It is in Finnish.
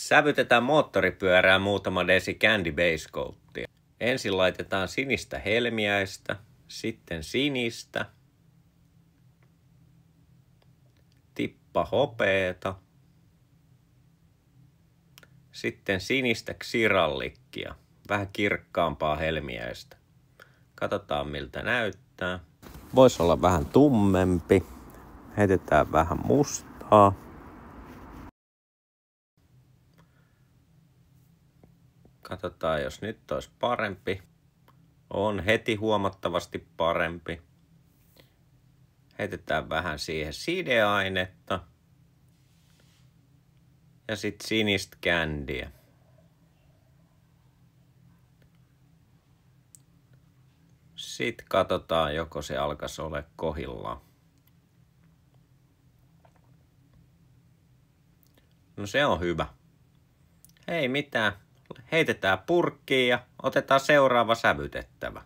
Sävytetään moottoripyörää muutama desi Candy Base Coatia. Ensin laitetaan sinistä helmiäistä, sitten sinistä, tippa hopeeta, sitten sinistä xirallikkia, vähän kirkkaampaa helmiäistä. Katsotaan miltä näyttää. Voisi olla vähän tummempi. Heitetään vähän mustaa. Katsotaan, jos nyt olisi parempi. On heti huomattavasti parempi. Heitetään vähän siihen sideainetta. Ja sitten sinistä kändiä. Sitten katsotaan, joko se alkaisi olla kohillaan. No se on hyvä. Ei mitään. Heitetään purkkiin ja otetaan seuraava sävytettävä.